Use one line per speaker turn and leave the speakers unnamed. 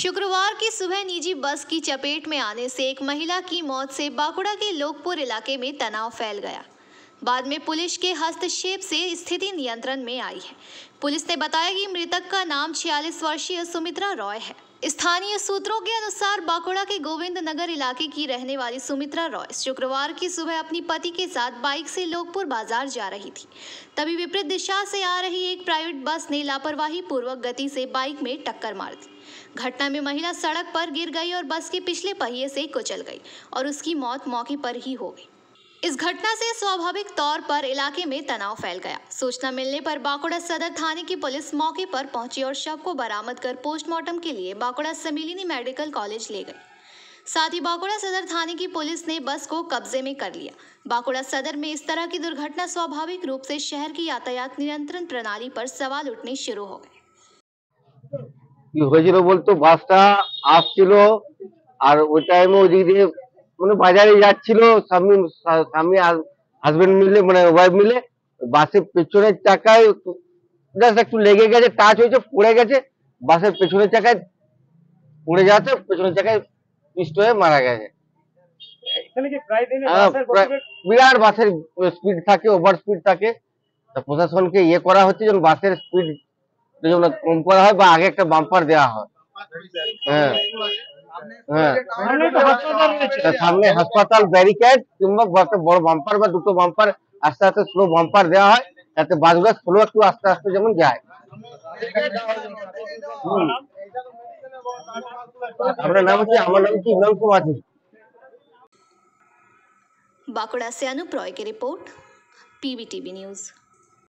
शुक्रवार की सुबह निजी बस की चपेट में आने से एक महिला की मौत से बांकुड़ा के लोकपुर इलाके में तनाव फैल गया। बाद में पुलिस के हस्तक्षेप से स्थिति नियंत्रण में आई है। पुलिस ने बताया कि मृतक का नाम 46 वर्षीय सुमित्रा रॉय है। स्थानीय सूत्रों के अनुसार बांकुड़ा के गोविंद नगर इलाके की रहने वाली सुमित्रा रॉय शुक्रवार की सुबह अपनी पति के साथ बाइक से लोकपुर बाजार जा रही थी। तभी विपरीत दिशा से आ रही एक प्राइवेट बस ने लापरवाही पूर्वक गति से बाइक में टक्कर मार दी। घटना में महिला सड़क पर गिर गई और बस के पिछले पहिए से कुचल गई और उसकी मौत मौके पर ही हो गई। इस घटना से स्वाभाविक तौर पर इलाके में तनाव फैल गया। सूचना मिलने पर बांकुड़ा सदर थाने की पुलिस मौके पर पहुंची और शव को बरामद कर पोस्टमार्टम के लिए बांकुड़ा सम्मिलिनी मेडिकल कॉलेज ले गई। साथ ही बांकुड़ा सदर थाने की पुलिस ने बस को कब्जे में कर लिया। बांकुड़ा सदर में इस तरह की दुर्घटना स्वाभाविक रूप से शहर की यातायात नियंत्रण प्रणाली पर सवाल उठने शुरू हो गए।
কি হয়েছিল বলতো, বাসটা আসছিল আর ওই টাইমে ওই দিক দিয়ে মানে বাজারে যাচ্ছিল, স্বামী স্বামী হাজবেন্ড মিলে মানে ওয়াইফ মিলে বাসের পেছনের চাকায় জাস্ট একটু লেগে গেছে, টাচ হয়েছে, পড়ে গেছে। বাসের পেছনের চাকায় পড়ে যাচ্ছে, পেছনের চাকায় পিষ্ট হয়ে মারা গেছে। বিরাট বাসের স্পিড থাকে, ওভার স্পিড থাকে। প্রশাসনকে ইয়ে করা হচ্ছে যেন বাসের স্পিড কম করা হয় বা আগে একটা বাম্পার দেওয়া হয়। হ্যাঁ হ্যাঁ, সামনে হাসপাতাল ব্যারিকেড কিংবা একটা বড় বাম্পার বা দুটো বাম্পার আস্তে আস্তে স্লো বাম্পার দেওয়া হয়, যাতে বাসগুলো স্লো একটু আস্তে আস্তে যেমন যায়। আপনার নাম কি? আমার নাম কি ইমরান কুমার।
बांकुड़ा से अनूप रॉय की रिपोर्ट, PBTV न्यूज।